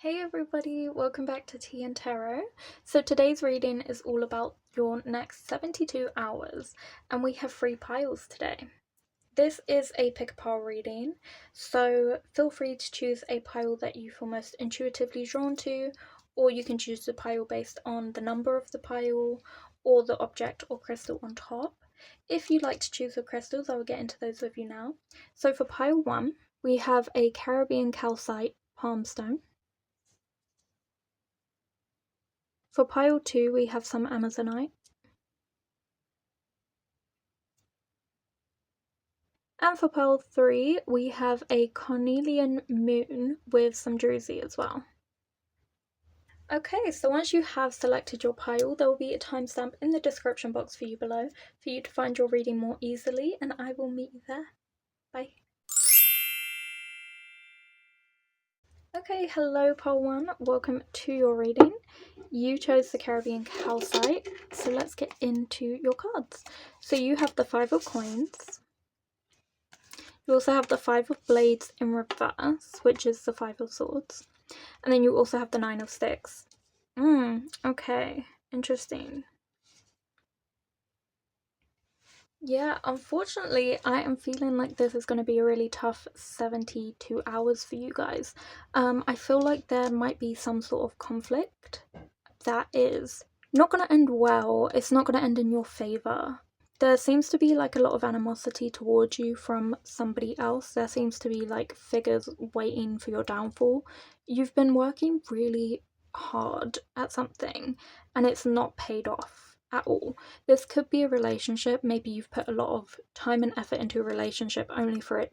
Hey everybody, welcome back to TìandTarot. So today's reading is all about your next 72 hours, and we have 3 piles today. This is a pick a pile reading, so feel free to choose a pile that you feel most intuitively drawn to, or you can choose the pile based on the number of the pile or the object or crystal on top. If you'd like to choose the crystals, I will get into those with you now. So for pile 1, we have a Caribbean calcite palm stone. For pile 2, we have some Amazonite. And for pile 3, we have a Carnelian moon with some druzy as well. Okay, so once you have selected your pile, there will be a timestamp in the description box for you below for you to find your reading more easily, and I will meet you there. Bye. Okay, hello pile 1, welcome to your reading. You chose the Caribbean calcite, so let's get into your cards. So you have the 5 of coins. You also have the 5 of blades in reverse, which is the 5 of swords. And then you also have the 9 of sticks. Okay, interesting. Yeah, unfortunately, I am feeling like this is going to be a really tough 72 hours for you guys. I feel like there might be some sort of conflict that is not going to end well. It's not going to end in your favor. There seems to be like a lot of animosity towards you from somebody else. There seems to be like figures waiting for your downfall. You've been working really hard at something and it's not paid off at all. This could be a relationship. Maybe you've put a lot of time and effort into a relationship only for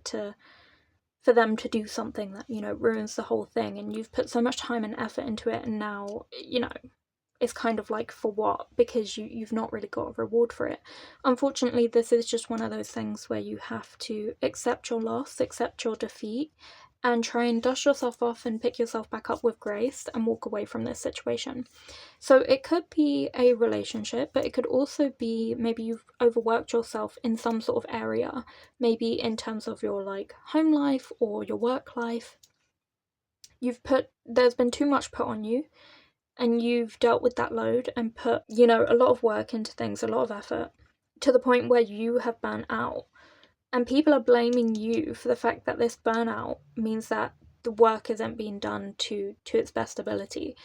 them to do something that, ruins the whole thing, and you've put so much time and effort into it, and now, it's kind of like, for what? Because you've not really got a reward for it. Unfortunately, this is just one of those things where you have to accept your loss, accept your defeat, and try and dust yourself off and pick yourself back up with grace and walk away from this situation. So it could be a relationship, but it could also be maybe you've overworked yourself in some sort of area, maybe in terms of your like home life or your work life. There's been too much put on you, and you've dealt with that load and put, a lot of work into things, a lot of effort, to the point where you have burnt out. And people are blaming you for the fact that this burnout means that the work isn't being done to its best ability.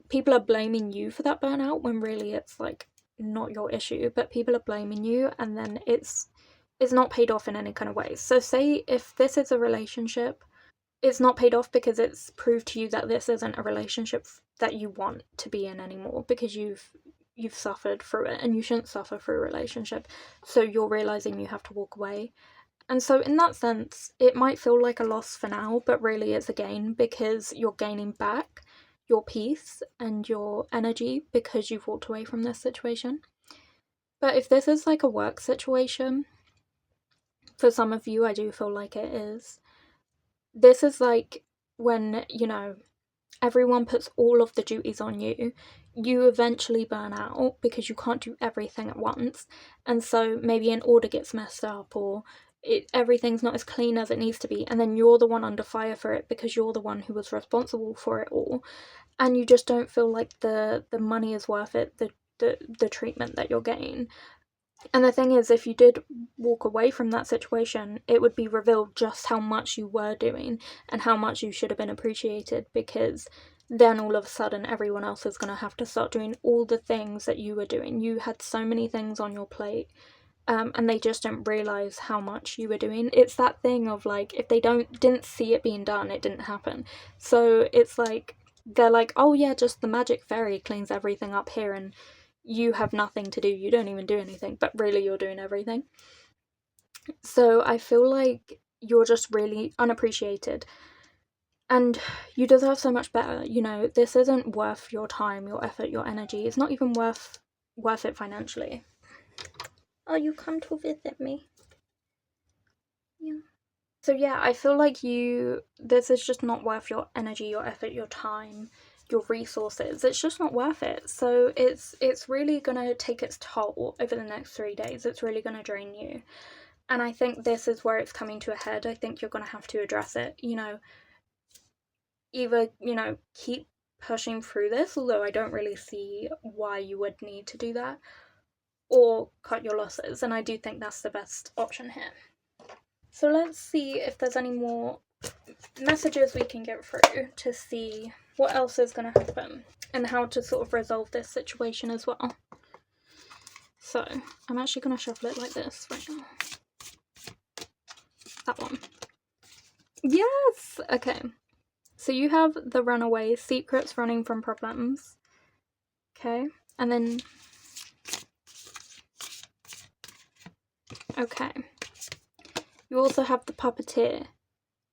People are blaming you for that burnout when really it's like not your issue, but people are blaming you, and then it's not paid off in any kind of way. So say if this is a relationship, it's not paid off because it's proved to you that this isn't a relationship that you want to be in anymore, because you've suffered through it, and you shouldn't suffer through a relationship. So you're realizing you have to walk away. And so in that sense, it might feel like a loss for now, but really it's a gain, because you're gaining back your peace and your energy because you've walked away from this situation. But if this is like a work situation, for some of you, I do feel like it is. This is like when, everyone puts all of the duties on you, you eventually burn out because you can't do everything at once. And so maybe an order gets messed up, or everything's not as clean as it needs to be, and then you're the one under fire for it because you're the one who was responsible for it all, and you just don't feel like the money is worth it, the treatment that you're getting. And the thing is, if you did walk away from that situation, it would be revealed just how much you were doing and how much you should have been appreciated, because then all of a sudden everyone else is going to have to start doing all the things that you were doing. You had so many things on your plate, and they just didn't realise how much you were doing. It's that thing of like, if they didn't see it being done, it didn't happen. So it's like, they're like, oh yeah, just the magic fairy cleans everything up here, and you have nothing to do, you don't even do anything, but really you're doing everything. So I feel like you're just really unappreciated, and you deserve so much better. This isn't worth your time, your effort, your energy. It's not even worth it financially. Oh, you come to visit me? Yeah. So yeah, I feel like this is just not worth your energy, your effort, your time, your resources. It's just not worth it. So it's really gonna take its toll over the next 3 days. It's really gonna drain you. And I think this is where it's coming to a head. I think you're gonna have to address it. either, you know, keep pushing through this, although I don't really see why you would need to do that, or cut your losses, and I do think that's the best option here. So let's see if there's any more messages we can get through to see what else is going to happen and how to sort of resolve this situation as well. So I'm actually going to shuffle it like this right now. That one. Yes! Okay. So you have the runaway, secrets running from problems. Okay. And then... Okay. You also have the puppeteer,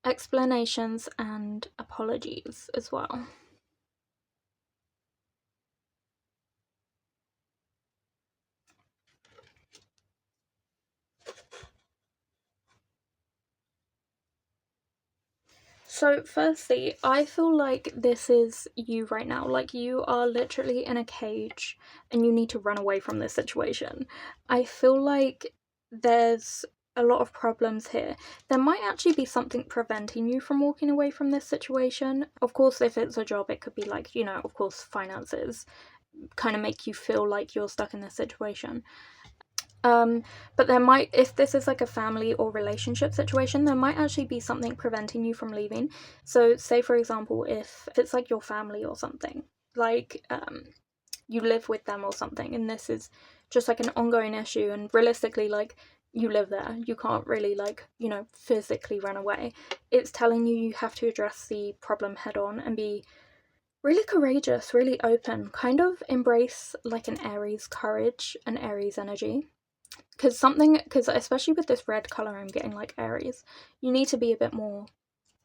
explanations and apologies as well. So firstly, I feel like this is you right now. Like, you are literally in a cage and you need to run away from this situation. I feel like there's a lot of problems here. There might actually be something preventing you from walking away from this situation. Of course, if it's a job, it could be like, you know, of course, finances kind of make you feel like you're stuck in this situation. But there might, if this is like a family or relationship situation, there might actually be something preventing you from leaving. So say, for example, if it's like your family or something, like you live with them or something, and this is just like an ongoing issue, and realistically, like, you live there, you can't really, like, you know, physically run away. It's telling you you have to address the problem head on and be really courageous, really open, kind of embrace like an Aries courage, an Aries energy. Because especially with this red colour, I'm getting like Aries. You need to be a bit more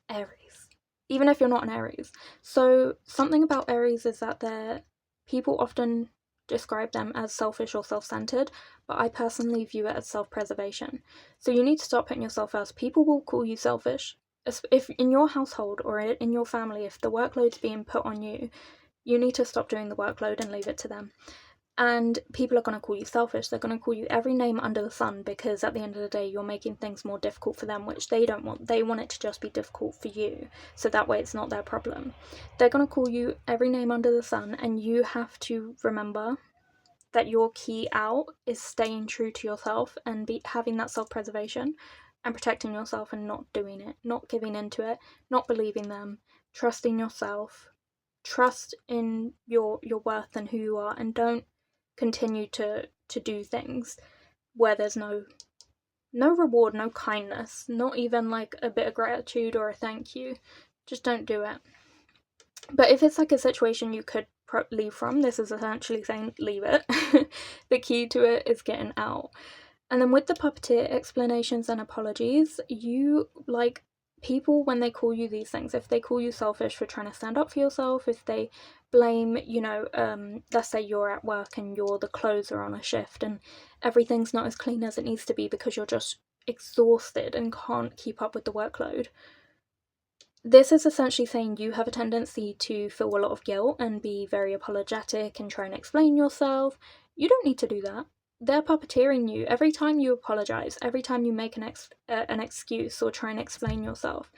Aries, even if you're not an Aries. So something about Aries is that people often describe them as selfish or self-centered, but I personally view it as self-preservation. So you need to stop putting yourself first. People will call you selfish. If in your household or in your family, if the workload's being put on you, you need to stop doing the workload and leave it to them. And people are going to call you selfish. They're going to call you every name under the sun, because at the end of the day, you're making things more difficult for them, which they don't want. They want it to just be difficult for you, so that way it's not their problem. They're going to call you every name under the sun, and you have to remember that your key out is staying true to yourself and having that self-preservation and protecting yourself and not doing it, not giving into it, not believing them, trusting yourself, trust in your worth and who you are, and don't continue to do things where there's no reward, no kindness, not even like a bit of gratitude or a thank you. Just don't do it. But if it's like a situation you could leave from, this is essentially saying leave it. The key to it is getting out. And then with the puppeteer, explanations and apologies, you, like, people, when they call you these things, if they call you selfish for trying to stand up for yourself, if they blame, you know, let's say you're at work and you're the closer on a shift and everything's not as clean as it needs to be because you're just exhausted and can't keep up with the workload. This is essentially saying you have a tendency to feel a lot of guilt and be very apologetic and try and explain yourself. You don't need to do that. They're puppeteering you. Every time you apologize, every time you make an excuse or try and explain yourself,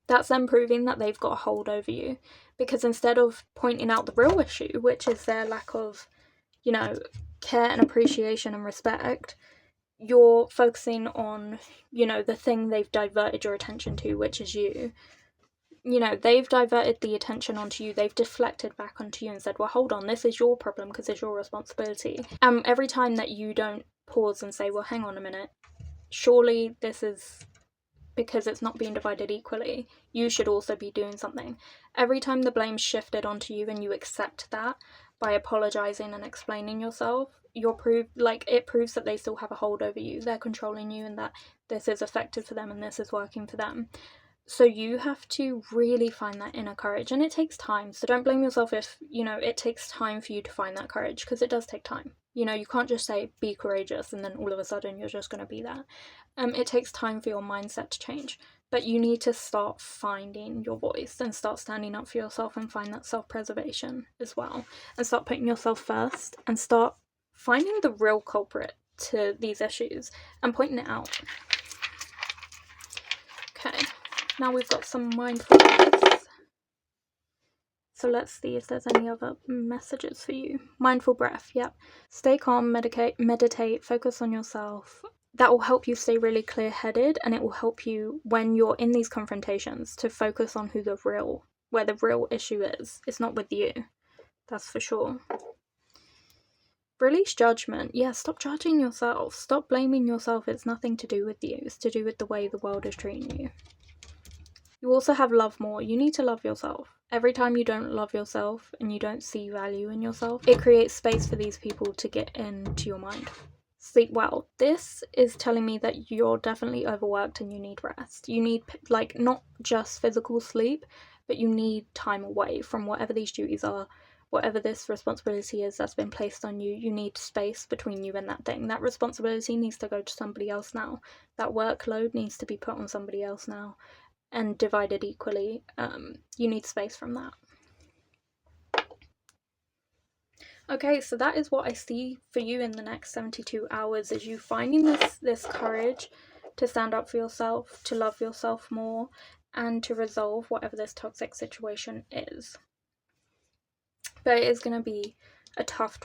that's them proving that they've got a hold over you. Because instead of pointing out the real issue, which is their lack of, you know, care and appreciation and respect, you're focusing on, you know, the thing they've diverted your attention to, which is you. You know, they've diverted the attention onto you, they've deflected back onto you and said, well, hold on, this is your problem because it's your responsibility. Every time that you don't pause and say, well, hang on a minute, surely this is because it's not being divided equally, you should also be doing something. Every time the blame's shifted onto you and you accept that by apologizing and explaining yourself, it proves that they still have a hold over you, they're controlling you, and that this is effective for them and this is working for them. So you have to really find that inner courage, and it takes time. So don't blame yourself if, you know, it takes time for you to find that courage, because it does take time. You know, you can't just say, be courageous, and then all of a sudden you're just going to be that. It takes time for your mindset to change, but you need to start finding your voice and start standing up for yourself and find that self-preservation as well, and start putting yourself first and start finding the real culprit to these issues and pointing it out. Okay. Now we've got some mindfulness. So let's see if there's any other messages for you. Mindful breath, yep. Stay calm, meditate, focus on yourself. That will help you stay really clear-headed, and it will help you when you're in these confrontations to focus on where the real issue is. It's not with you, that's for sure. Release judgment. Yeah, stop judging yourself. Stop blaming yourself. It's nothing to do with you. It's to do with the way the world is treating you. You also have love more. You need to love yourself. Every time you don't love yourself and you don't see value in yourself, it creates space for these people to get into your mind. Sleep well. This is telling me that you're definitely overworked and you need rest. You need, like, not just physical sleep, but you need time away from whatever these duties are, whatever this responsibility is that's been placed on you. You need space between you and that thing. That responsibility needs to go to somebody else now. That workload needs to be put on somebody else now and divided equally. You need space from that. Okay, so that is what I see for you in the next 72 hours, is you finding this courage to stand up for yourself, to love yourself more, and to resolve whatever this toxic situation is. But it is going to be a tough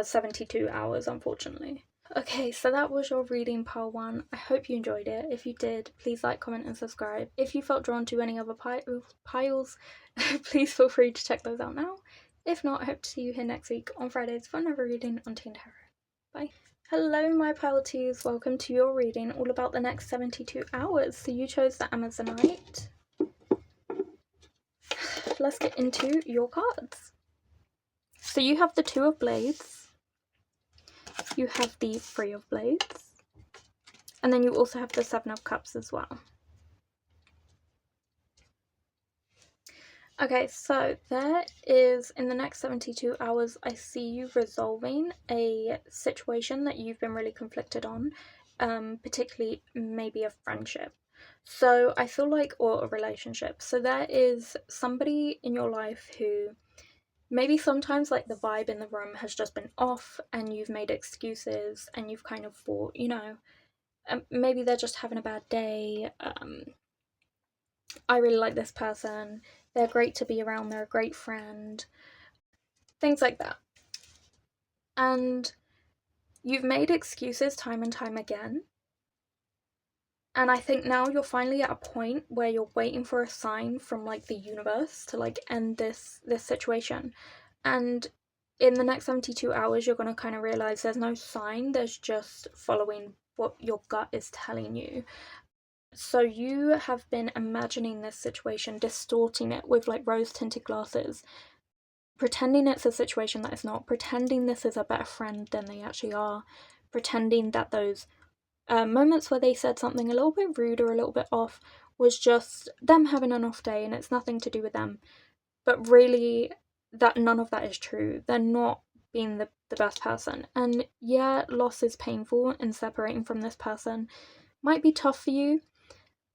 72 hours, unfortunately. Okay, so that was your reading, pile 1. I hope you enjoyed it. If you did, please like, comment, and subscribe. If you felt drawn to any other piles, please feel free to check those out now. If not, I hope to see you here next week on Fridays for another reading on TìandTarot. Bye. Hello, my pile 2s. Welcome to your reading all about the next 72 hours. So you chose the Amazonite. Let's get into your cards. So you have the 2 of Blades. You have the 3 of Blades. And then you also have the 7 of Cups as well. Okay, so there is, in the next 72 hours, I see you resolving a situation that you've been really conflicted on, particularly maybe a friendship. So I feel like, or a relationship. So there is somebody in your life who maybe sometimes, like, the vibe in the room has just been off and you've made excuses and you've kind of thought, you know, maybe they're just having a bad day. I really like this person. They're great to be around. They're a great friend. Things like that. And you've made excuses time and time again. And I think now you're finally at a point where you're waiting for a sign from, like, the universe to, like, end this situation. And in the next 72 hours, you're going to kind of realize there's no sign. There's just following what your gut is telling you. So you have been imagining this situation, distorting it with, like, rose-tinted glasses, pretending it's a situation that it's not, pretending this is a better friend than they actually are, pretending that those moments where they said something a little bit rude or a little bit off was just them having an off day and it's nothing to do with them. But really, that none of that is true. They're not being the best person. And yeah, loss is painful, and separating from this person might be tough for you.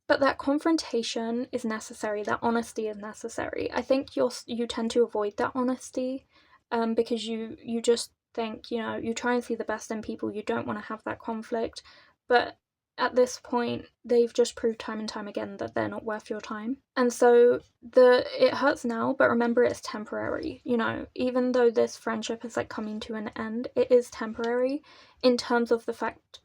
But that confrontation is necessary. That honesty is necessary. I think you tend to avoid that honesty because you just think, you know, you try and see the best in people. You don't want to have that conflict. But at this point, they've just proved time and time again that they're not worth your time. And so it hurts now, but remember, it's temporary. You know, even though this friendship is, like, coming to an end, it is temporary in terms of the fact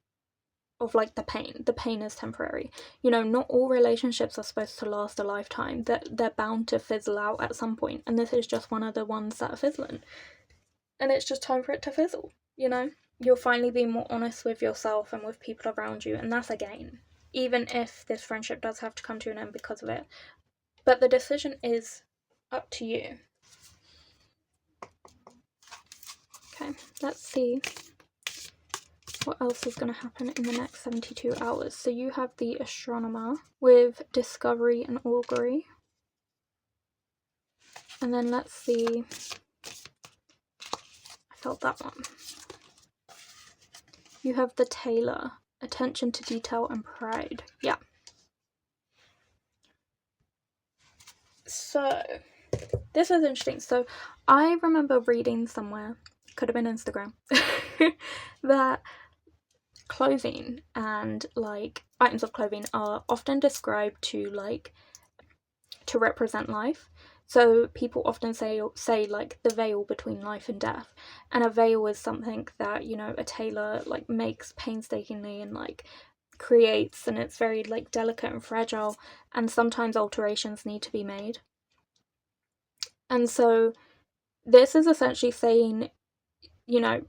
of, like, the pain is temporary. You know, not all relationships are supposed to last a lifetime. They're bound to fizzle out at some point, and this is just one of the ones that are fizzling, and it's just time for it to fizzle. You know, you'll finally be more honest with yourself and with people around you, and that's a gain, even if this friendship does have to come to an end because of it. But the decision is up to you. Okay, let's see what else is going to happen in the next 72 hours. So you have the Astronomer with Discovery and Augury. And then let's see. I felt that one. You have the Tailor, Attention to Detail and Pride. Yeah. So this is interesting. So I remember reading somewhere, could have been Instagram, that clothing and, like, items of clothing are often described to represent life. So people often say like the veil between life and death, and a veil is something that, you know, a tailor like makes painstakingly and like creates, and it's very like delicate and fragile, and sometimes alterations need to be made. And so this is essentially saying, you know,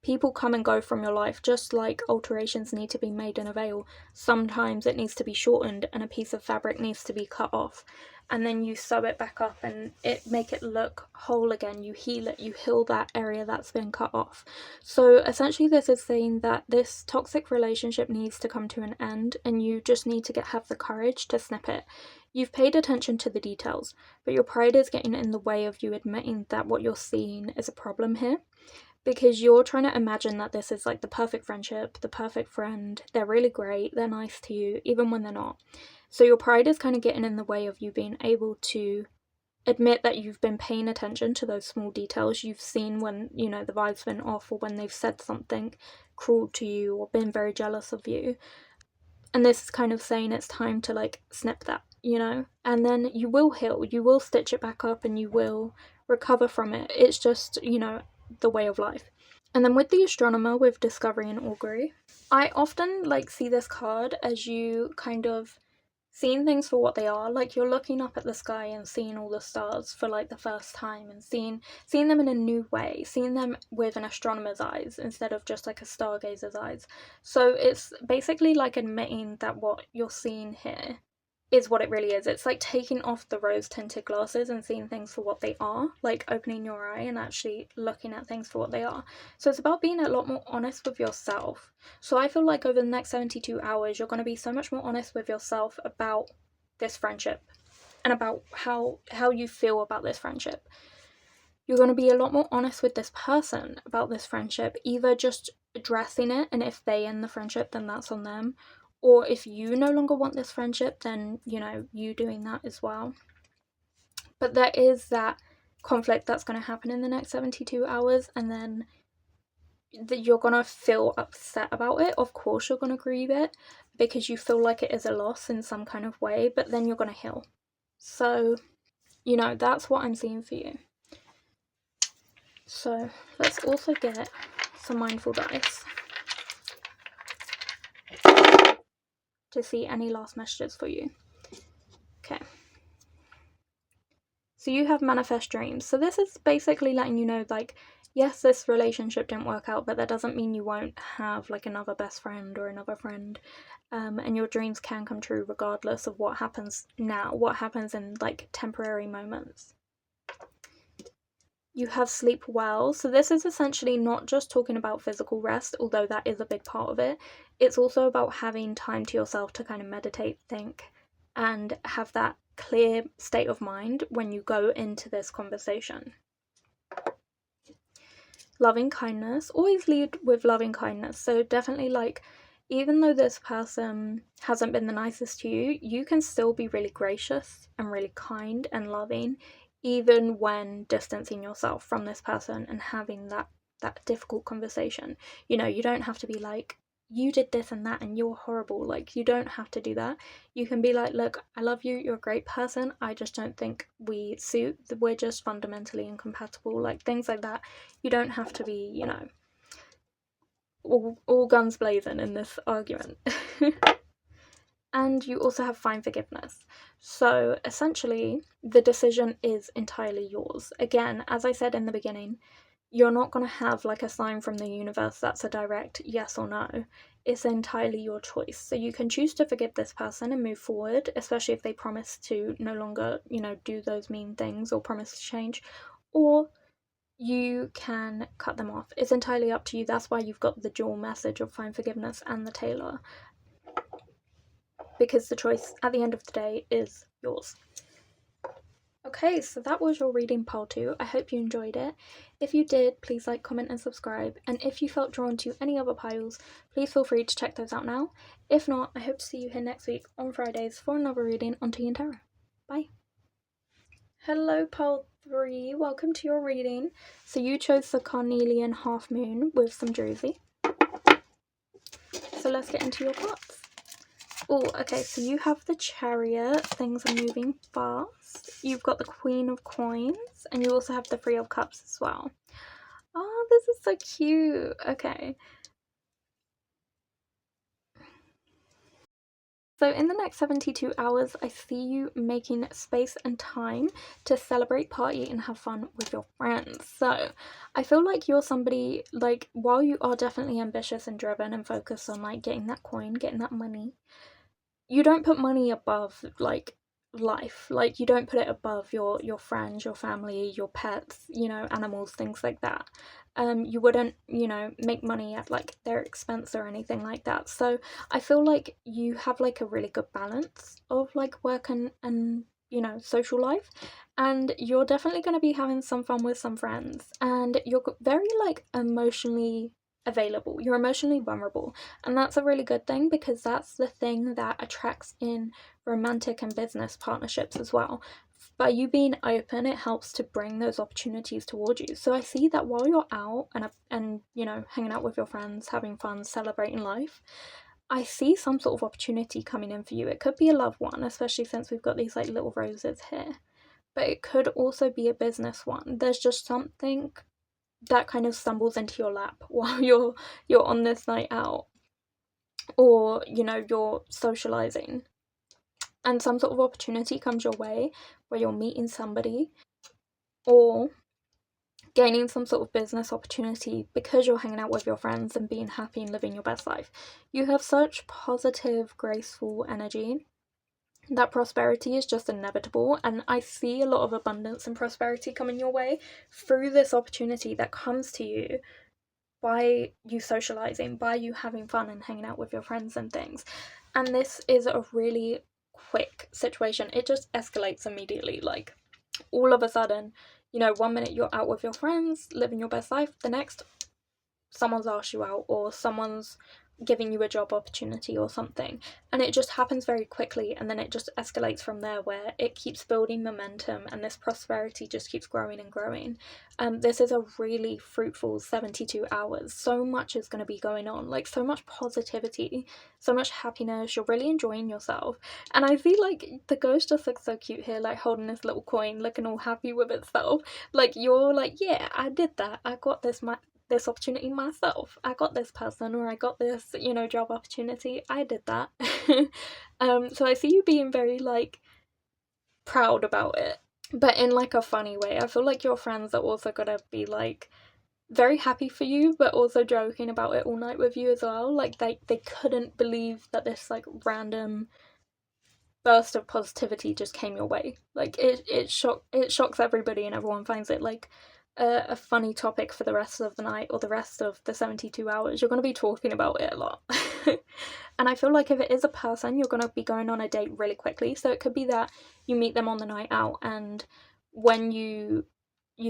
people come and go from your life, just like alterations need to be made in a veil. Sometimes it needs to be shortened and a piece of fabric needs to be cut off, and then you sew it back up and make it look whole again. You heal it, you heal that area that's been cut off. So essentially this is saying that this toxic relationship needs to come to an end, and you just need to have the courage to snip it. You've paid attention to the details, but your pride is getting in the way of you admitting that what you're seeing is a problem here. Because you're trying to imagine that this is like the perfect friendship, the perfect friend, they're really great, they're nice to you, even when they're not. So your pride is kind of getting in the way of you being able to admit that you've been paying attention to those small details. You've seen when, you know, the vibe's been off, or when they've said something cruel to you, or been very jealous of you. And this is kind of saying it's time to like snip that, you know? And then you will heal, you will stitch it back up, and you will recover from it. It's just, you know, the way of life. And then with the astronomer, with discovery and augury, I often like see this card as you kind of seeing things for what they are. Like you're looking up at the sky and seeing all the stars for like the first time, and seeing them in a new way, seeing them with an astronomer's eyes instead of just like a stargazer's eyes. So it's basically like admitting that what you're seeing here is what it really is. It's like taking off the rose-tinted glasses and seeing things for what they are, like opening your eye and actually looking at things for what they are. So it's about being a lot more honest with yourself. So I feel like over the next 72 hours, you're going to be so much more honest with yourself about this friendship and about how you feel about this friendship. You're going to be a lot more honest with this person about this friendship, either just addressing it, and if they end the friendship, then that's on them. Or if you no longer want this friendship, then, you know, you doing that as well. But there is that conflict that's going to happen in the next 72 hours, and then you're going to feel upset about it. Of course you're going to grieve it, because you feel like it is a loss in some kind of way, but then you're going to heal. So, you know, that's what I'm seeing for you. So let's also get some mindful dice to see any last messages for you. Okay. So you have manifest dreams. So this is basically letting you know, like, yes, this relationship didn't work out, but that doesn't mean you won't have like another best friend or another friend. And your dreams can come true regardless of what happens now, what happens in like temporary moments. You have sleep well. So this is essentially not just talking about physical rest, although that is a big part of it. It's also about having time to yourself to kind of meditate, think, and have that clear state of mind when you go into this conversation. Loving kindness. Always lead with loving kindness. So definitely, like, even though this person hasn't been the nicest to you, you can still be really gracious and really kind and loving, even when distancing yourself from this person and having that difficult conversation. You know, you don't have to be like, you did this and that and you're horrible. Like, you don't have to do that. You can be like, look, I love you, you're a great person, I just don't think we suit, we're just fundamentally incompatible, like things like that. You don't have to be, you know, all guns blazing in this argument. And you also have fine forgiveness. So essentially, the decision is entirely yours. Again, as I said in the beginning, you're not going to have like a sign from the universe that's a direct yes or no. It's entirely your choice. So you can choose to forgive this person and move forward, especially if they promise to no longer, you know, do those mean things or promise to change. Or you can cut them off. It's entirely up to you. That's why you've got the dual message of fine forgiveness and the tailor, because the choice at the end of the day is yours. Okay, so that was your reading pile 2. I hope you enjoyed it. If you did, please like, comment and subscribe. And if you felt drawn to any other piles, please feel free to check those out now. If not, I hope to see you here next week on Fridays for another reading on TìandTarot. Bye. Hello pile 3, welcome to your reading. So you chose the Carnelian half moon with some druzy. So let's get into your cards. Oh, okay, so you have the Chariot, things are moving fast. You've got the Queen of Coins, and you also have the Three of Cups as well. Oh, this is so cute. Okay. So in the next 72 hours, I see you making space and time to celebrate, party, and have fun with your friends. So I feel like you're somebody, like, while you are definitely ambitious and driven and focused on, like, getting that coin, getting that money, you don't put money above, like, life. Like, you don't put it above your friends, your family, your pets, you know, animals, things like that. You wouldn't, you know, make money at, like, their expense or anything like that. So I feel like you have, like, a really good balance of, like, work and you know, social life, and you're definitely going to be having some fun with some friends, and you're very, like, emotionally available, you're emotionally vulnerable, and that's a really good thing, because that's the thing that attracts in romantic and business partnerships as well. By you being open, it helps to bring those opportunities towards you. So I see that while you're out and you know, hanging out with your friends, having fun, celebrating life, I see some sort of opportunity coming in for you. It could be a loved one, especially since we've got these, like, little roses here, but it could also be a business one. There's just something that kind of stumbles into your lap while you're on this night out, or, you know, you're socializing, and some sort of opportunity comes your way where you're meeting somebody or gaining some sort of business opportunity because you're hanging out with your friends and being happy and living your best life. You have such positive, graceful energy that prosperity is just inevitable, and I see a lot of abundance and prosperity coming your way through this opportunity that comes to you by you socializing, by you having fun and hanging out with your friends and things. And this is a really quick situation. It just escalates immediately. Like, all of a sudden, you know, 1 minute you're out with your friends, living your best life, the next someone's asked you out, or someone's giving you a job opportunity or something, and it just happens very quickly, and then it just escalates from there, where it keeps building momentum and this prosperity just keeps growing and growing. This is a really fruitful 72 hours. So much is going to be going on, like, so much positivity, so much happiness. You're really enjoying yourself, and I feel like the ghost just looks so cute here, like holding this little coin, looking all happy with itself. Like, you're like, yeah, I did that, I got this opportunity myself. I got this person, or I got this, you know, job opportunity. I did that. So I see you being very, like, proud about it, but in, like, a funny way. I feel like your friends are also gonna be, like, very happy for you, but also joking about it all night with you as well. Like, they couldn't believe that this, like, random burst of positivity just came your way. Like, it shocks everybody, and everyone finds it, like, a funny topic for the rest of the night or the rest of the 72 hours. You're going to be talking about it a lot. And I feel like if it is a person, you're going to be going on a date really quickly. So it could be that you meet them on the night out, and when you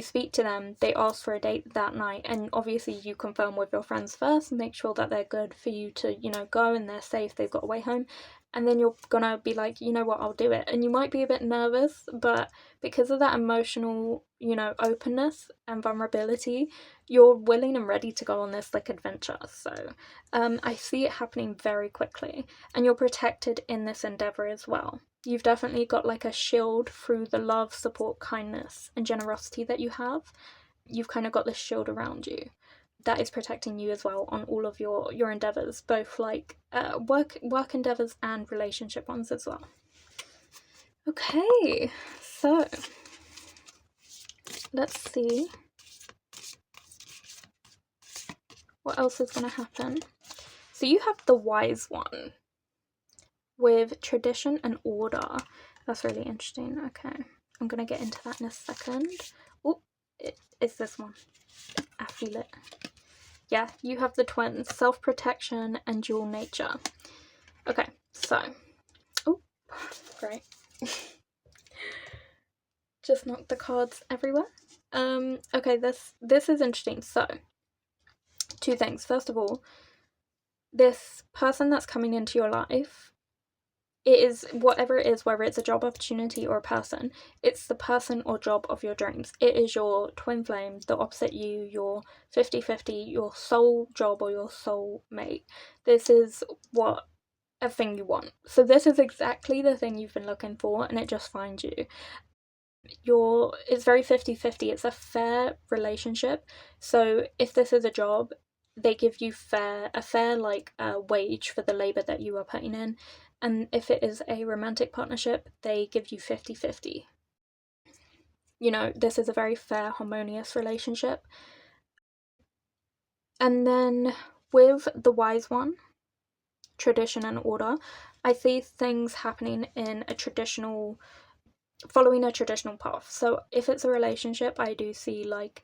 speak to them, they ask for a date that night, and obviously you confirm with your friends first and make sure that they're good for you to, you know, go, and they're safe, they've got a way home, and then you're gonna be like, you know what, I'll do it. And you might be a bit nervous, but because of that emotional, you know, openness and vulnerability, you're willing and ready to go on this, like, adventure. So I see it happening very quickly, and you're protected in this endeavor as well. You've definitely got, like, a shield through the love, support, kindness, and generosity that you have. You've kind of got this shield around you that is protecting you as well on all of your endeavors, both, like, work endeavors and relationship ones as well. Okay, so let's see what else is going to happen. So you have the wise one with tradition and order. That's really interesting. Okay, I'm going to get into that in a second. Oh, it's this one. I feel it. Yeah, you have the twins, self-protection and dual nature. Okay, so, oh, great. Just knocked the cards everywhere. Okay, this is interesting. So, two things. First of all, this person that's coming into your life, it is whatever it is, whether it's a job opportunity or a person, it's the person or job of your dreams. It is your twin flame, the opposite you, your 50-50, your soul job or your soul mate. This is what everything you want. So this is exactly the thing you've been looking for, and it just finds you. It's very 50-50. It's a fair relationship. So if this is a job, they give you a fair like wage for the labor that you are putting in. And if it is a romantic partnership, they give you 50-50. You know, this is a very fair, harmonious relationship. And then with the wise one, tradition and order, I see things happening in following a traditional path. So if it's a relationship, I do see like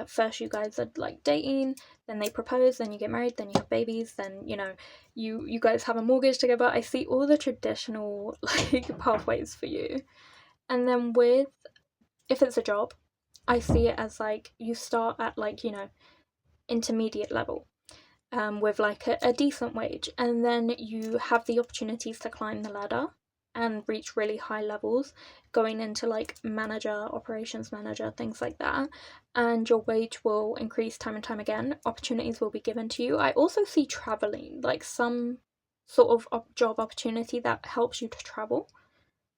first you guys are like dating, then they propose, then you get married, then you have babies, then you know you guys have a mortgage together. I see all the traditional like pathways for you. And then if it's a job, I see it as like you start at like, you know, intermediate level, with like a decent wage, and then you have the opportunities to climb the ladder and reach really high levels, going into like manager, operations manager, things like that, and your wage will increase time and time again. Opportunities will be given to you. I also see traveling, like some sort of job opportunity that helps you to travel.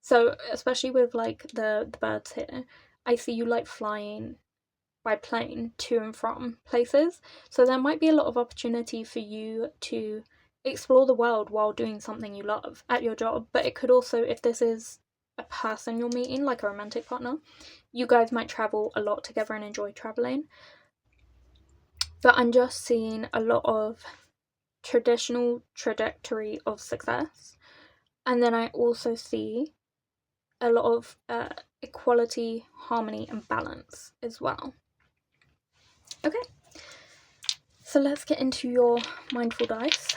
So especially with like the birds here, I see you like flying by plane to and from places. So there might be a lot of opportunity for you to explore the world while doing something you love at your job. But it could also, if this is a person you're meeting, like a romantic partner, you guys might travel a lot together and enjoy traveling. But I'm just seeing a lot of traditional trajectory of success. And then I also see a lot of equality, harmony, and balance as well. Okay, so let's get into your mindful dice.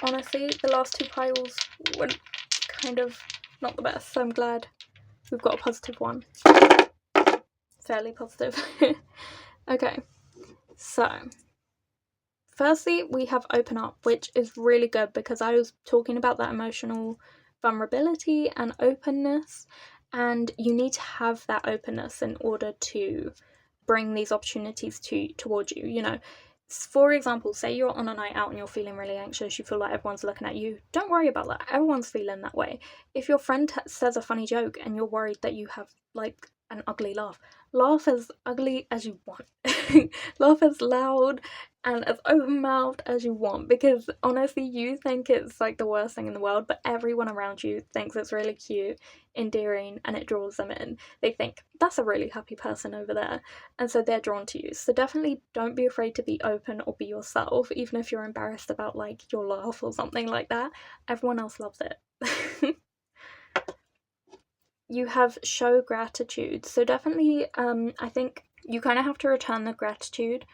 Honestly, the last two piles were kind of not the best, so I'm glad we've got a positive one. Fairly positive. Okay, so firstly we have open up, which is really good because I was talking about that emotional vulnerability and openness, and you need to have that openness in order to bring these opportunities towards you. You know, for example, say you're on a night out and you're feeling really anxious, you feel like everyone's looking at you. Don't worry about that. Everyone's feeling that way. If your friend says a funny joke and you're worried that you have like an ugly laugh as ugly as you want. Laugh as loud and as open-mouthed as you want, because honestly you think it's like the worst thing in the world, but everyone around you thinks it's really cute, endearing, and it draws them in. They think that's a really happy person over there, and so they're drawn to you. So definitely don't be afraid to be open or be yourself, even if you're embarrassed about like your laugh or something like that. Everyone else loves it. You have show gratitude. So definitely I think you kind of have to return the gratitude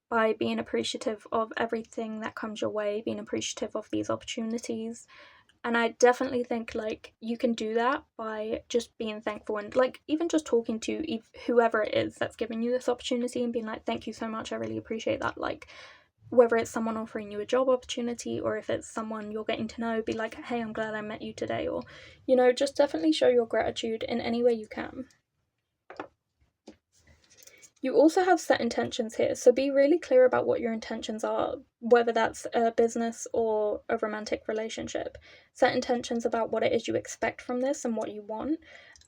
by being appreciative of everything that comes your way, being appreciative of these opportunities. And I definitely think like you can do that by just being thankful, and like even just talking to whoever it is that's giving you this opportunity and being like, thank you so much, I really appreciate that. Like whether it's someone offering you a job opportunity or if it's someone you're getting to know, be like, hey, I'm glad I met you today, or you know, just definitely show your gratitude in any way you can. You also have set intentions here, so be really clear about what your intentions are, whether that's a business or a romantic relationship. Set intentions about what it is you expect from this and what you want,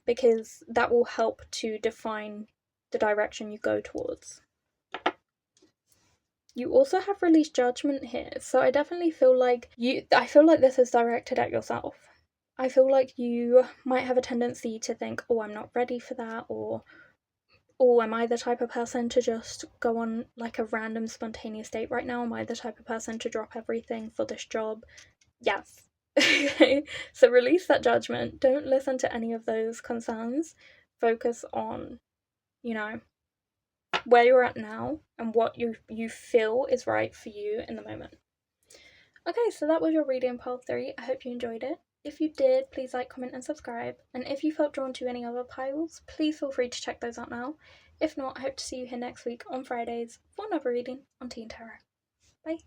because that will help to define the direction you go towards. You also have release judgment here, so I definitely feel like this is directed at yourself. I feel like you might have a tendency to think, oh, I'm not ready for that, or oh, am I the type of person to just go on like a random spontaneous date right now? Am I the type of person to drop everything for this job? Yes. So release that judgment. Don't listen to any of those concerns. Focus on, you know, where you're at now and what you feel is right for you in the moment. Okay, so that was your reading pile 3. I hope you enjoyed it. If you did, please like, comment, and subscribe. And if you felt drawn to any other piles, please feel free to check those out now. If not, I hope to see you here next week on Fridays for another reading on TìandTarot. Bye.